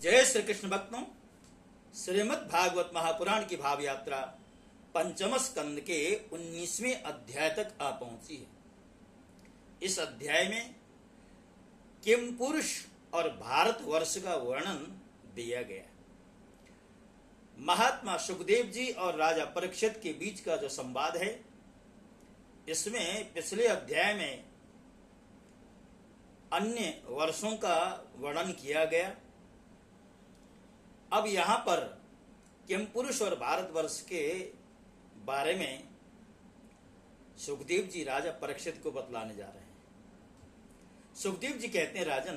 जय श्री कृष्ण भक्तों, श्रीमद् भागवत महापुराण की भाव यात्रा पंचम स्कंद के 19वें अध्याय तक आ पहुंची है। इस अध्याय में किम पुरुष और भारतवर्ष का वर्णन दिया गया है। महात्मा सुखदेव जी और राजा परीक्षित के बीच का जो संवाद है, इसमें पिछले अध्याय में अन्य वर्षों का वर्णन किया गया। अब यहां पर किम पुरुष और भारतवर्ष के बारे में सुखदेव जी राजा परीक्षित को बतलाने जा रहे हैं। सुखदेव जी कहते हैं, राजन,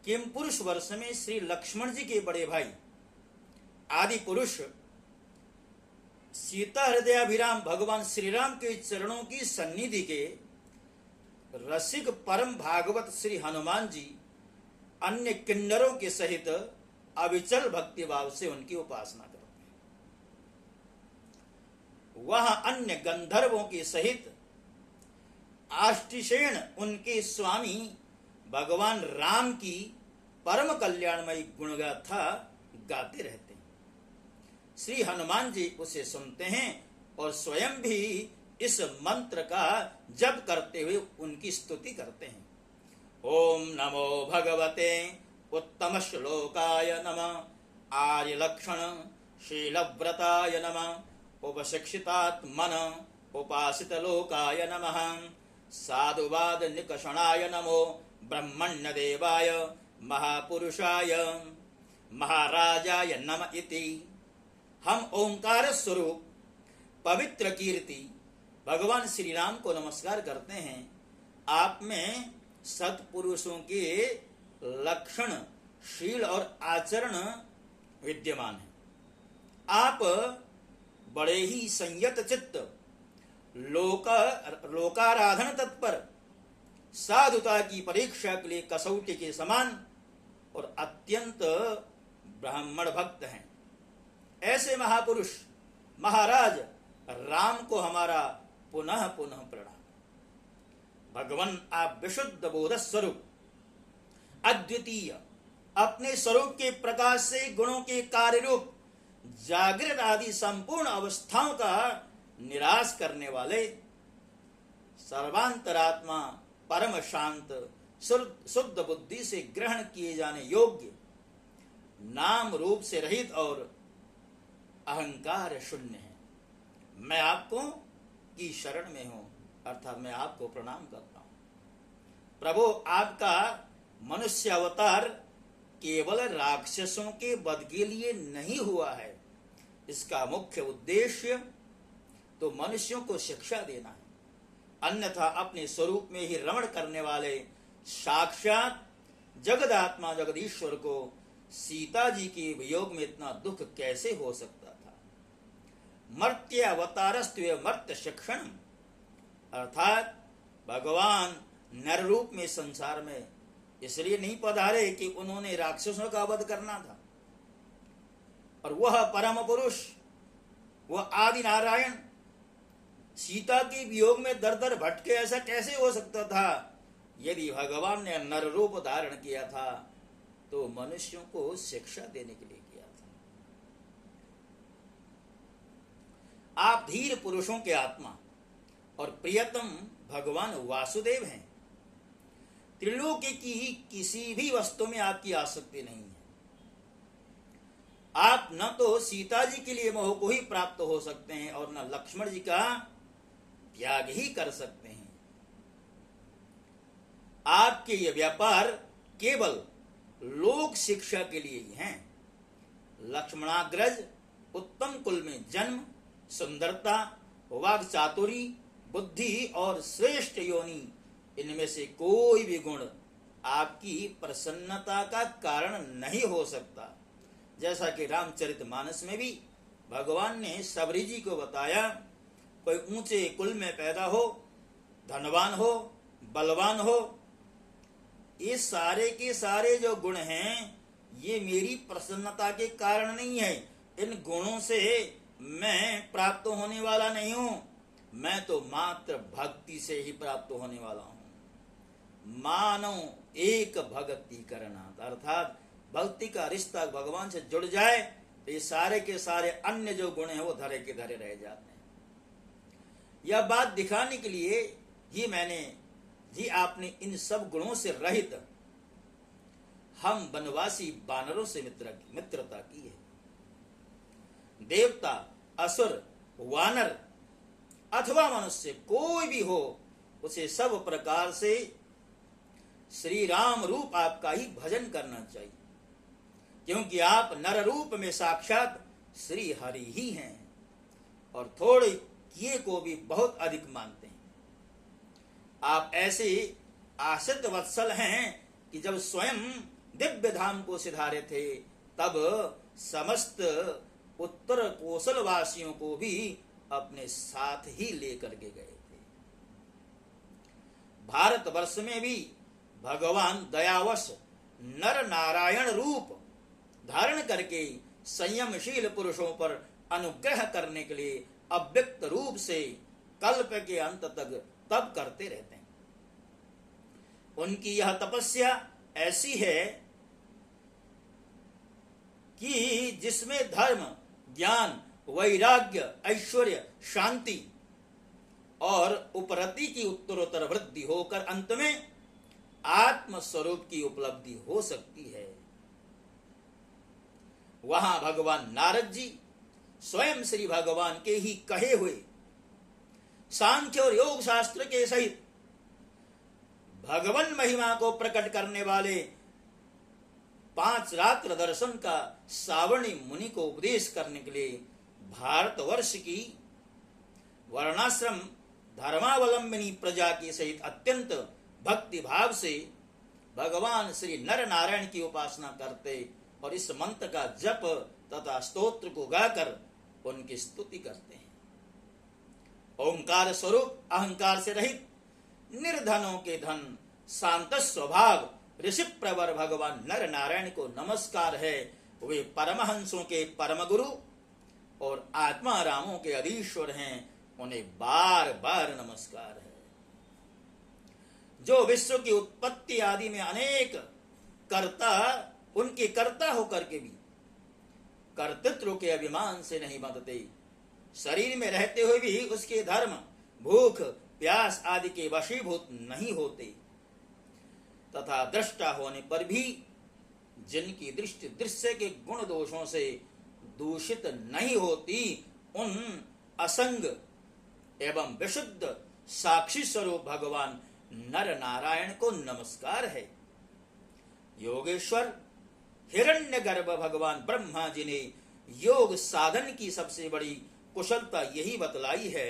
किम पुरुष वर्ष में श्री लक्ष्मण जी के बड़े भाई आदि पुरुष सीता हृदयाभिराम भगवान श्री राम के चरणों की सन्निधि के रसिक परम भागवत श्री हनुमान जी अन्य किन्नरों के सहित अविचल भक्ति भाव से उनकी उपासना करते हैं। वहां अन्य गंधर्वों के सहित आष्टिशेण उनके स्वामी भगवान राम की परम कल्याणमयी गुणगाथा गाते रहते हैं। श्री हनुमान जी उसे सुनते हैं और स्वयं भी इस मंत्र का जप करते हुए उनकी स्तुति करते हैं। ओम नमो भगवते उत्तम श्लोकाय नमः, आर्य लक्षण शीलव्रताय नमः, उपशिक्षितात्मन उपासित लोकाय नमः, साधुवाद निकषणाय नमो, ब्रह्मण्य देवाय महापुरुषाय महाराजाय नमः इति। हम ओंकार स्वरूप पवित्र कीर्ति भगवान श्री राम को नमस्कार करते हैं। आप में सत्पुरुषों के लक्षण, शील और आचरण विद्यमान है। आप बड़े ही संयत चित्त, लोकाराधन तत्पर, साधुता की परीक्षा के लिए कसौटी के समान और अत्यंत ब्राह्मण भक्त हैं। ऐसे महापुरुष महाराज राम को हमारा पुनः पुनः प्रणाम। भगवान, आप विशुद्ध बोध स्वरूप, अद्वितीय, अपने स्वरूप के प्रकाश से गुणों के कार्य रूप जागृत आदि संपूर्ण अवस्थाओं का निराश करने वाले, सर्वांतरात्मा, परम शांत, शुद्ध बुद्धि से ग्रहण किए जाने योग्य, नाम रूप से रहित और अहंकार शून्य है। मैं आपको की शरण में हूं, अर्थात मैं आपको प्रणाम करता हूं। प्रभु, आपका मनुष्य अवतार केवल राक्षसों के वध के लिए नहीं हुआ है। इसका मुख्य उद्देश्य तो मनुष्यों को शिक्षा देना है। अन्यथा अपने स्वरूप में ही रमण करने वाले साक्षात जगदात्मा जगदीश्वर को सीता जी के वियोग में इतना दुख कैसे हो सकता था। मर्त्य अवतारस्त्व मर्त्य शिक्षण, अर्थात भगवान नर रूप में संसार में इसलिए नहीं पधारे कि उन्होंने राक्षसों का वध करना था। और वह परम पुरुष, वह आदि नारायण सीता के वियोग में दर दर भटके, ऐसा कैसे हो सकता था। यदि भगवान ने नर रूप धारण किया था तो मनुष्यों को शिक्षा देने के लिए किया था। आप धीर पुरुषों के आत्मा और प्रियतम भगवान वासुदेव हैं। त्रिलोकी की किसी भी वस्तु में आपकी आसक्ति नहीं है। आप न तो सीता जी के लिए मोह को ही प्राप्त हो सकते हैं और न लक्ष्मण जी का त्याग ही कर सकते हैं। आपके ये व्यापार केवल लोक शिक्षा के लिए ही हैं। लक्ष्मणाग्रज उत्तम कुल में जन्म, सुंदरता, वाग चातुरी, बुद्धि और श्रेष्ठ योनि, इनमें से कोई भी गुण आपकी प्रसन्नता का कारण नहीं हो सकता। जैसा कि रामचरितमानस में भी भगवान ने सबरी जी को बताया, कोई ऊंचे कुल में पैदा हो, धनवान हो, बलवान हो, ये सारे के सारे जो गुण हैं, ये मेरी प्रसन्नता के कारण नहीं है। इन गुणों से मैं प्राप्त होने वाला नहीं हूं। मैं तो मात्र भक्ति से ही प्राप्त होने वाला हूं। मानो एक भक्ति करना, अर्थात भक्ति का रिश्ता भगवान से जुड़ जाए तो ये सारे के सारे अन्य जो गुण हैं वो धरे के धरे रह जाते हैं। यह बात दिखाने के लिए ही आपने इन सब गुणों से रहित हम वनवासी बानरों से मित्रता की है। देवता, असुर, वानर अथवा मनुष्य कोई भी हो, उसे सब प्रकार से श्री राम रूप आपका ही भजन करना चाहिए, क्योंकि आप नर रूप में साक्षात श्री हरि ही हैं और थोड़े किए को भी बहुत अधिक मानते हैं। आप ऐसे आश्रित वत्सल हैं कि जब स्वयं दिव्य धाम को सिधारे थे तब समस्त उत्तर कोसल वासियों को भी अपने साथ ही लेकर के गए थे। भारतवर्ष में भी भगवान दयावश नर नारायण रूप धारण करके संयमशील पुरुषों पर अनुग्रह करने के लिए अव्यक्त रूप से कल्प के अंत तक तप करते रहते हैं। उनकी यह तपस्या ऐसी है कि जिसमें धर्म, ज्ञान, वैराग्य, ऐश्वर्य, शांति और उपरति की उत्तरोत्तर वृद्धि होकर अंत में आत्म स्वरूप की उपलब्धि हो सकती है। वहां भगवान नारद जी स्वयं श्री भगवान के ही कहे हुए सांख्य और योग शास्त्र के सहित भगवान महिमा को प्रकट करने वाले 5 रात्र दर्शन का सावर्णी मुनि को उपदेश करने के लिए भारतवर्ष की वर्णाश्रम धर्मावलंबिनी प्रजा के सहित अत्यंत भक्ति भाव से भगवान श्री नर नारायण की उपासना करते और इस मंत्र का जप तथा स्तोत्र को गाकर उनकी स्तुति करते हैं। ओंकार स्वरूप, अहंकार से रहित, निर्धनों के धन, शांत स्वभाव ऋषि प्रवर भगवान नर नारायण को नमस्कार है। वे परमहंसों के परम गुरु और आत्मा रामों के अधीश्वर हैं, उन्हें बार बार नमस्कार है। जो विश्व की उत्पत्ति आदि में अनेक कर्ता, उनके कर्ता होकर के भी कर्तृत्व के अभिमान से नहीं बंधते, शरीर में रहते हुए भी उसके धर्म, भूख, प्यास आदि के वशीभूत नहीं होते, तथा दृष्टा होने पर भी जिनकी दृष्टि दृश्य के गुण दोषों से दूषित नहीं होती, उन असंग एवं विशुद्ध साक्षी स्वरूप भगवान नर नारायण को नमस्कार है। योगेश्वर हिरण्यगर्भ भगवान ब्रह्मा जी ने योग साधन की सबसे बड़ी कुशलता यही बतलाई है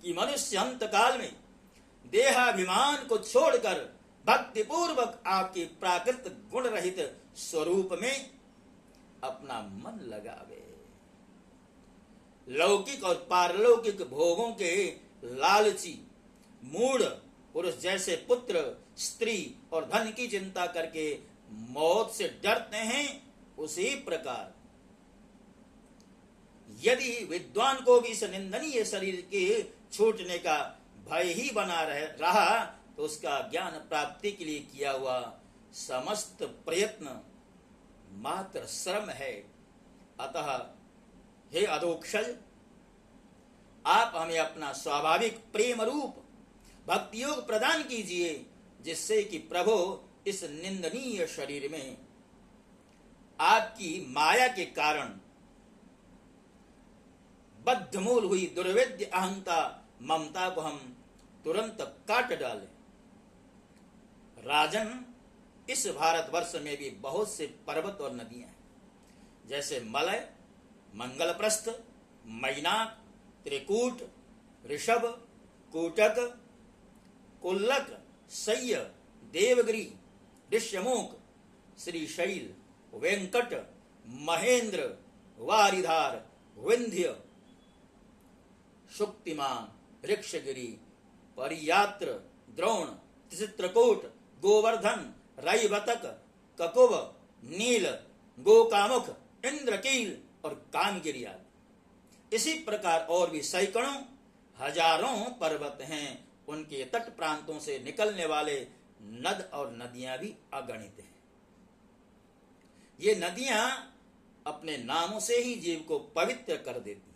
कि मनुष्य अंत काल में देहाभिमान को छोड़कर भक्ति पूर्वक आपके प्राकृत गुण रहित स्वरूप में अपना मन लगावे। लौकिक और पारलौकिक भोगों के लालची मूढ़ पुरुष जैसे पुत्र, स्त्री और धन की चिंता करके मौत से डरते हैं, उसी प्रकार यदि विद्वान को भी इस निंदनीय शरीर के छूटने का भय ही बना रहा तो उसका ज्ञान प्राप्ति के लिए किया हुआ समस्त प्रयत्न मात्र श्रम है। अतः हे अधोक्षज, आप हमें अपना स्वाभाविक प्रेम रूप भक्ति योग प्रदान कीजिए, जिससे कि प्रभु इस निंदनीय शरीर में आपकी माया के कारण बद्धमूल हुई दुर्वेद्य अहंता ममता को हम तुरंत काट डालें। राजन, इस भारतवर्ष में भी बहुत से पर्वत और नदियां हैं, जैसे मलय, मंगलप्रस्थ, मैनाक, त्रिकूट, ऋषभ, कूटक, कुल्लक, शय्य, देवगिरी, ऋष्यमुख, श्रीशैल, वेंकट, महेंद्र, वारिधार, विंध्य, शुक्तिमान, ऋक्षगिरी, परियात्र, द्रोण, चित्रकूट, गोवर्धन, रैवतक, ककुब, नील, गोकामुख, इंद्रकील और कामगिरी आदि। इसी प्रकार और भी सैकड़ों हजारों पर्वत हैं। उनके तट प्रांतों से निकलने वाले नद और नदियां भी अगणित हैं। ये नदियां अपने नामों से ही जीव को पवित्र कर देती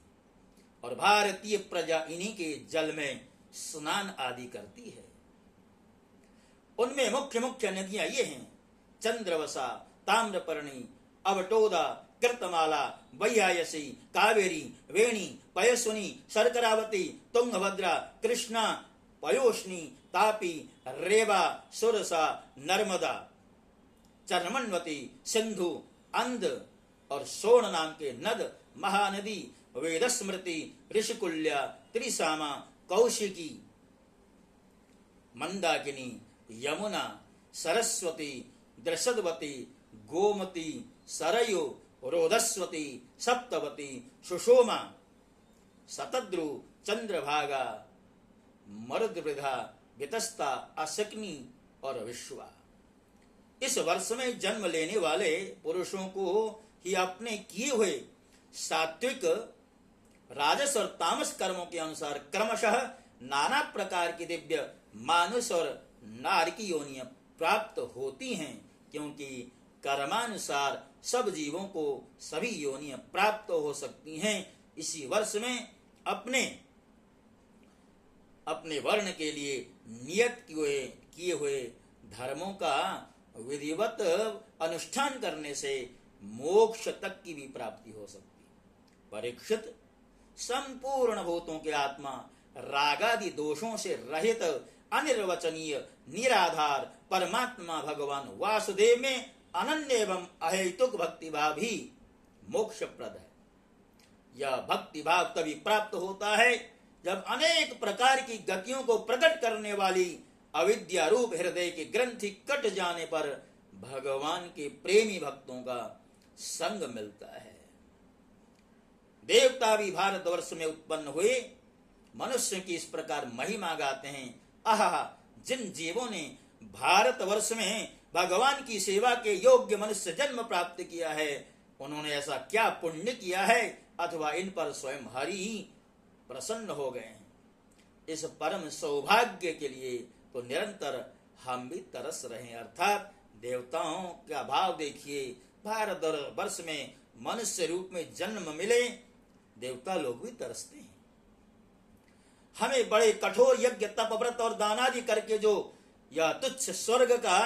और भारतीय प्रजा इन्हीं के जल में स्नान आदि करती है। उनमें मुख्य मुख्य नदियां ये हैं: चंद्रवसा, ताम्रपर्णी, अवटोदा, कृतमाला, वैयायसी, कावेरी, वेणी, पयस्विनी, शर्करावती, तुंगभद्रा, कृष्णा, पयोष्णी, तापी, रेवा, सुरसा, नर्मदा, चर्मण्वती, सिंधु, अंध और सोन नाम के नद, महानदी, वेदस्मृति, ऋषिकुल्या, त्रिसामा, कौशिकी, मंदाकिनी, यमुना, सरस्वती, द्रसदवती, गोमती, सरयू, रोधस्वती, सप्तवती, सुषोमा, शतद्रु, चंद्रभागा, मरुद्वृधा, वितस्ता, अशक्नी और विश्वा। इस वर्ष में जन्म लेने वाले पुरुषों को ही अपने किए हुए सात्विक, राजस और तामस कर्मों के अनुसार क्रमशः नाना प्रकार की दिव्य मानुष और नार की योनियां प्राप्त होती हैं, क्योंकि कर्मानुसार सब जीवों को सभी योनियां प्राप्त हो सकती हैं। इसी वर्ष में अपने वर्ण के लिए नियत किए हुए धर्मों का विधिवत अनुष्ठान करने से मोक्ष तक की भी प्राप्ति हो सकती है। परीक्षित, संपूर्ण भूतों के आत्मा रागादि दोषों से रहित अनिर्वचनीय निराधार परमात्मा भगवान वासुदेव में अनन्य एवं अहेतुक भक्ति भाव ही मोक्षप्रद है। यह भक्ति भाव तभी प्राप्त होता है जब अनेक प्रकार की गतियों को प्रकट करने वाली अविद्या रूप हृदय की ग्रंथि कट जाने पर भगवान के प्रेमी भक्तों का संग मिलता है। देवता भी भारतवर्ष में उत्पन्न हुए मनुष्य की इस प्रकार महिमा गाते हैं। आहा, जिन जीवों ने भारतवर्ष में भगवान की सेवा के योग्य मनुष्य जन्म प्राप्त किया है, उन्होंने ऐसा क्या पुण्य किया है, अथवा इन पर स्वयं हरि ही प्रसन्न हो गए हैं। इस परम सौभाग्य के लिए तो निरंतर हम भी तरस रहे हैं। अर्थात देवताओं का भाव देखिए, भारतवर्ष में मनुष्य रूप में जन्म मिले, देवता लोग भी तरसते हैं। हमें बड़े कठोर यज्ञ, तप, व्रत और दान आदि करके जो यह तुच्छ स्वर्ग का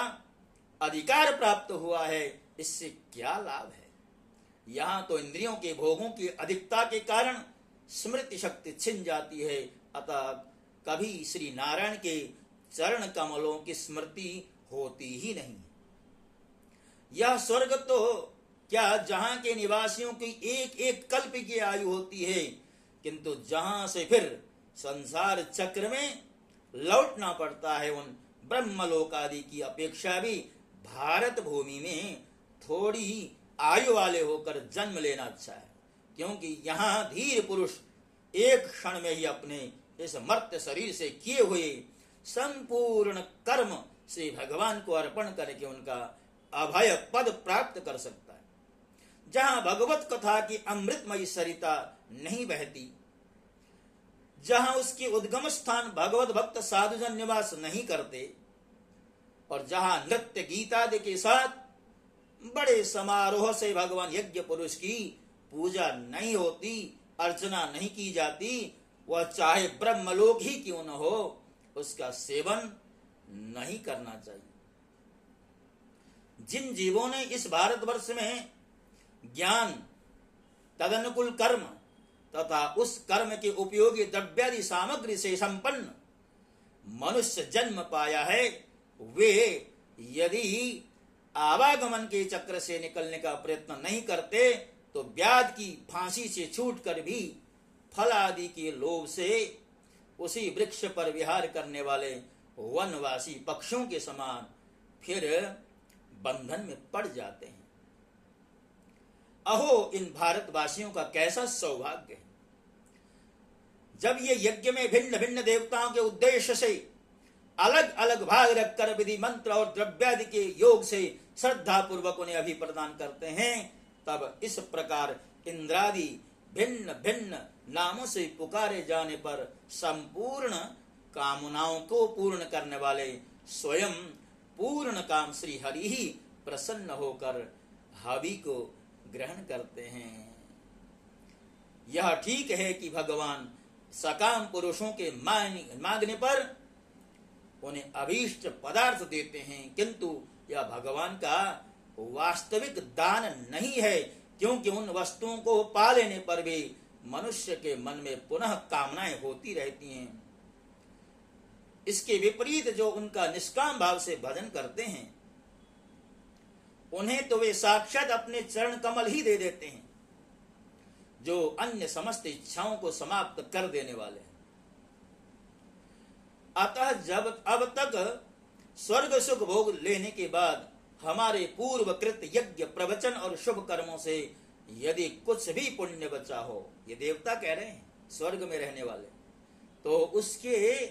अधिकार प्राप्त हुआ है, इससे क्या लाभ है? यहाँ तो इंद्रियों के भोगों की अधिकता के कारण स्मृति शक्ति छिन जाती है, अतः कभी श्री नारायण के चरण कमलों की स्मृति होती ही नहीं। यह स्वर्ग तो क्या जहां के निवासियों की एक एक कल्प की आयु होती है, किंतु जहां से फिर संसार चक्र में लौटना पड़ता है, उन ब्रह्मलोक आदि की अपेक्षा भी भारत भूमि में थोड़ी आयु वाले होकर जन्म लेना अच्छा है, क्योंकि यहाँ धीर पुरुष एक क्षण में ही अपने इस मर्त्य शरीर से किए हुए संपूर्ण कर्म से भगवान को अर्पण करके उनका अभय पद प्राप्त कर सकता है। जहां भगवत कथा की अमृतमयी सरिता नहीं बहती, जहां उसके उद्गम स्थान भगवत भक्त साधुजन निवास नहीं करते, और जहां नृत्य गीतादि के साथ बड़े समारोह से भगवान यज्ञ पुरुष की पूजा नहीं होती, अर्चना नहीं की जाती, वह चाहे ब्रह्मलोक ही क्यों न हो, उसका सेवन नहीं करना चाहिए। जिन जीवों ने इस भारतवर्ष में ज्ञान, तदनुकूल कर्म तथा उस कर्म के उपयोगी द्रव्यादि सामग्री से संपन्न मनुष्य जन्म पाया है, वे यदि आवागमन के चक्र से निकलने का प्रयत्न नहीं करते, तो व्याध की फांसी से छूटकर भी फल आदि के लोभ से उसी वृक्ष पर विहार करने वाले वनवासी पक्षियों के समान फिर बंधन में पड़ जाते हैं। अहो, इन भारतवासियों का कैसा सौभाग्य है, जब ये यज्ञ में भिन्न भिन्न देवताओं के उद्देश्य से अलग अलग भाग रखकर विधि मंत्र और द्रव्यादि के योग से श्रद्धा पूर्वक उन्हें अभी प्रदान करते हैं, तब इस प्रकार इंद्रादि भिन्न भिन्न नामों से पुकारे जाने पर संपूर्ण कामनाओं को पूर्ण करने वाले स्वयं पूर्ण काम श्री हरि ही प्रसन्न होकर हवि को ग्रहण करते हैं। यह ठीक है कि भगवान सकाम पुरुषों के मांगने पर उन्हें अभीष्ट पदार्थ देते हैं, किंतु यह भगवान का वास्तविक दान नहीं है, क्योंकि उन वस्तुओं को पा लेने पर भी मनुष्य के मन में पुनः कामनाएं होती रहती हैं। इसके विपरीत जो उनका निष्काम भाव से भजन करते हैं, उन्हें तो वे साक्षात अपने चरण कमल ही दे देते हैं, जो अन्य समस्त इच्छाओं को समाप्त कर देने वाले हैं। अतः जब अब तक स्वर्ग सुख भोग लेने के बाद हमारे पूर्वकृत यज्ञ प्रवचन और शुभ कर्मों से यदि कुछ भी पुण्य बचा हो, ये देवता कह रहे हैं स्वर्ग में रहने वाले, तो उसके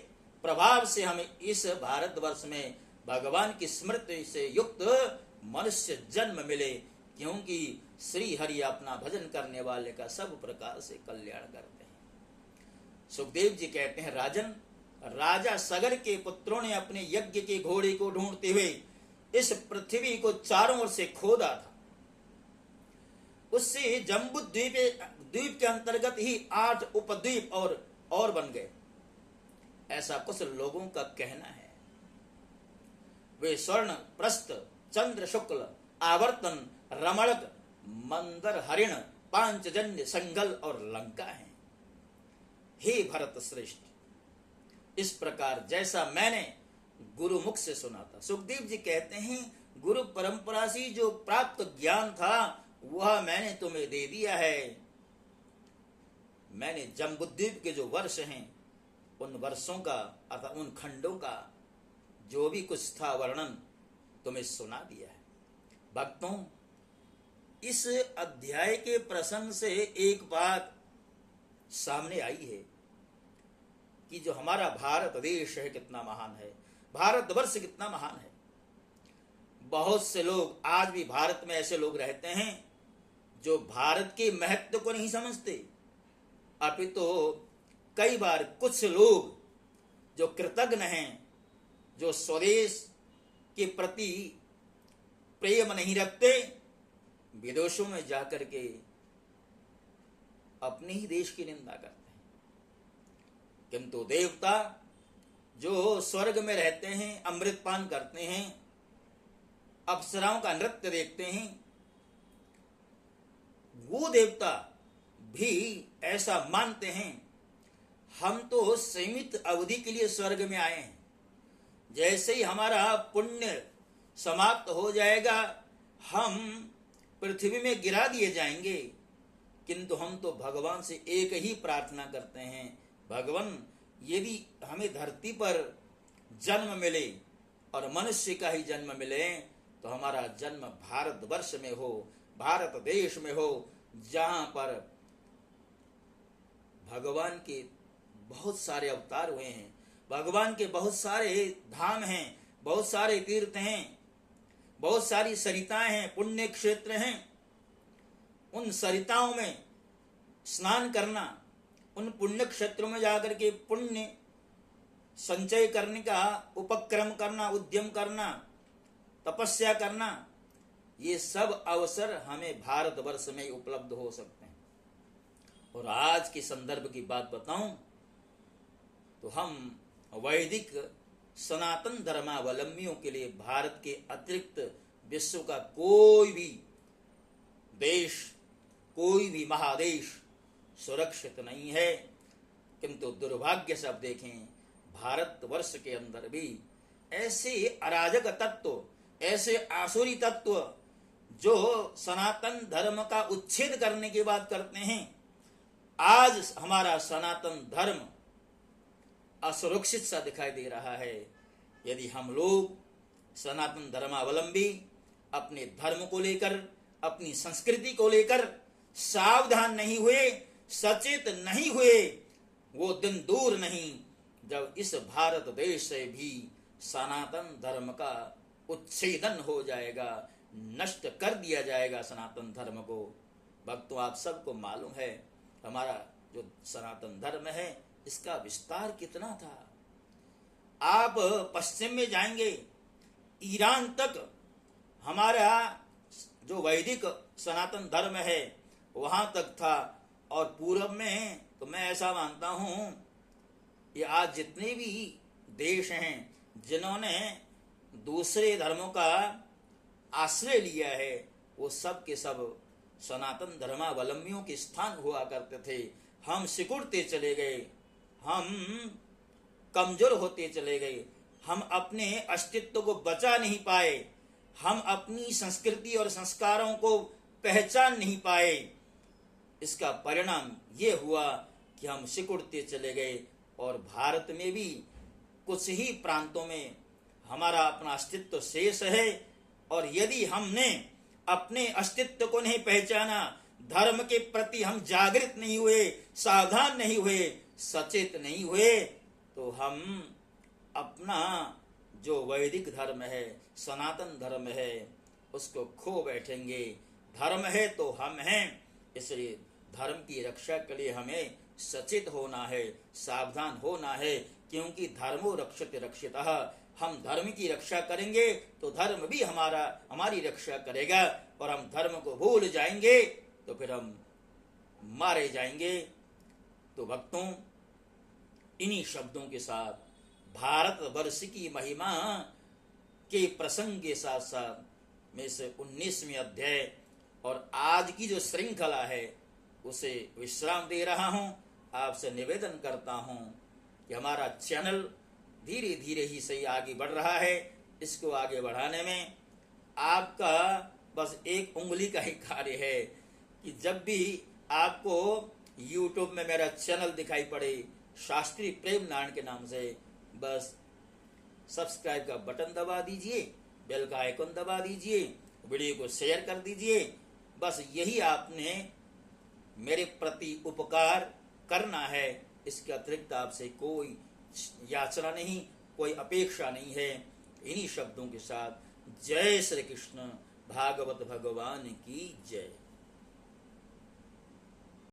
प्रभाव से हमें इस भारतवर्ष में भगवान की स्मृति से युक्त मनुष्य जन्म मिले, क्योंकि श्री हरि अपना भजन करने वाले का सब प्रकार से कल्याण करते हैं। सुखदेव जी कहते हैं, राजन, राजा सगर के पुत्रों ने अपने यज्ञ के घोड़े को ढूंढते हुए इस पृथ्वी को चारों ओर से खोदा था। उससे जम्बू द्वीप के अंतर्गत ही 8 उपद्वीप और बन गए, ऐसा कुछ लोगों का कहना है। वे स्वर्ण, प्रस्थ, चंद्र शुक्ल, आवर्तन, रमणक, मंदर, हरिण, पांचजन्य, संगल और लंका हैं। हे भरत श्रेष्ठ, इस प्रकार जैसा मैंने गुरु मुख से सुना था। सुखदेव जी कहते हैं, गुरु परंपरा से जो प्राप्त ज्ञान था वह मैंने तुम्हें दे दिया है। मैंने जम्बूद्वीप के जो वर्ष हैं उन वर्षों का अर्थात उन खंडों का जो भी कुछ था वर्णन तुम्हें सुना दिया है। भक्तों, इस अध्याय के प्रसंग से एक बात सामने आई है कि जो हमारा भारत देश है कितना महान है, भारतवर्ष कितना महान है। बहुत से लोग आज भी भारत में ऐसे लोग रहते हैं जो भारत के महत्व को नहीं समझते, अपितु तो कई बार कुछ लोग जो कृतज्ञ हैं, जो स्वदेश के प्रति प्रेम नहीं रखते, विदेशों में जाकर के अपने ही देश की निंदा करते हैं। किंतु देवता जो स्वर्ग में रहते हैं, अमृतपान करते हैं, अप्सराओं का नृत्य देखते हैं, वो देवता भी ऐसा मानते हैं, हम तो सीमित अवधि के लिए स्वर्ग में आए हैं, जैसे ही हमारा पुण्य समाप्त हो जाएगा हम पृथ्वी में गिरा दिए जाएंगे। किंतु हम तो भगवान से एक ही प्रार्थना करते हैं, भगवान यदि हमें धरती पर जन्म मिले और मनुष्य का ही जन्म मिले तो हमारा जन्म भारतवर्ष में हो, भारत देश में हो, जहां पर भगवान के बहुत सारे अवतार हुए हैं, भगवान के बहुत सारे धाम हैं, बहुत सारे तीर्थ हैं, बहुत सारी सरिताएं हैं, पुण्य क्षेत्र हैं। उन सरिताओं में स्नान करना, उन पुण्य क्षेत्रों में जाकर के पुण्य संचय करने का उपक्रम करना, उद्यम करना, तपस्या करना, ये सब अवसर हमें भारतवर्ष में उपलब्ध हो सकते हैं। और आज के संदर्भ की बात बताऊं तो हम वैदिक सनातन धर्मावलंबियों के लिए भारत के अतिरिक्त विश्व का कोई भी देश, कोई भी महादेश सुरक्षित नहीं है। किंतु दुर्भाग्य से अब देखें, भारतवर्ष के अंदर भी ऐसे अराजक तत्व, ऐसे आसुरी तत्व जो सनातन धर्म का उच्छेद करने की बात करते हैं, आज हमारा सनातन धर्म असुरक्षित सा दिखाई दे रहा है। यदि हम लोग सनातन धर्मावलंबी अपने धर्म को लेकर, अपनी संस्कृति को लेकर सावधान नहीं हुए, सचेत नहीं हुए, वो दिन दूर नहीं जब इस भारत देश से भी सनातन धर्म का उच्छेदन हो जाएगा, नष्ट कर दिया जाएगा सनातन धर्म को। भक्तों, आप सबको मालूम है हमारा जो सनातन धर्म है इसका विस्तार कितना था। आप पश्चिम में जाएंगे, ईरान तक हमारा जो वैदिक सनातन धर्म है वहां तक था। और पूर्व में तो मैं ऐसा मानता हूं कि आज जितने भी देश हैं जिन्होंने दूसरे धर्मों का आश्रय लिया है वो सब के सब सनातन धर्मावलंबियों के स्थान हुआ करते थे। हम सिकुड़ते चले गए, हम कमजोर होते चले गए, हम अपने अस्तित्व को बचा नहीं पाए, हम अपनी संस्कृति और संस्कारों को पहचान नहीं पाए। इसका परिणाम ये हुआ कि हम सिकुड़ते चले गए और भारत में भी कुछ ही प्रांतों में हमारा अपना अस्तित्व शेष है। और यदि हमने अपने अस्तित्व को नहीं पहचाना, धर्म के प्रति हम जागृत नहीं हुए, सावधान नहीं हुए, सचेत नहीं हुए, तो हम अपना जो वैदिक धर्म है, सनातन धर्म है, उसको खो बैठेंगे। धर्म है तो हम हैं, इसलिए धर्म की रक्षा के लिए हमें सचेत होना है, सावधान होना है, क्योंकि धर्मो रक्षते रक्षितः। हम धर्म की रक्षा करेंगे तो धर्म भी हमारी रक्षा करेगा, और हम धर्म को भूल जाएंगे तो फिर हम मारे जाएंगे। तो भक्तों, इन्हीं शब्दों के साथ भारतवर्ष की महिमा के प्रसंग के साथ साथ मैं इस 19वें अध्याय और आज की जो श्रृंखला है उसे विश्राम दे रहा हूं। आपसे निवेदन करता हूं कि हमारा चैनल धीरे धीरे ही सही आगे बढ़ रहा है। इसको आगे बढ़ाने में आपका बस एक उंगली का ही कार्य है कि जब भी आपको YouTube में मेरा चैनल दिखाई पड़े शास्त्री प्रेम नारायण के नाम से, बस सब्सक्राइब का बटन दबा दीजिए, बेल का आइकन दबा दीजिए, वीडियो को शेयर कर दीजिए। बस यही आपने मेरे प्रति उपकार करना है। इसके अतिरिक्त आपसे कोई याचना नहीं, कोई अपेक्षा नहीं है। इन्हीं शब्दों के साथ जय श्री कृष्ण, भागवत भगवान की जय।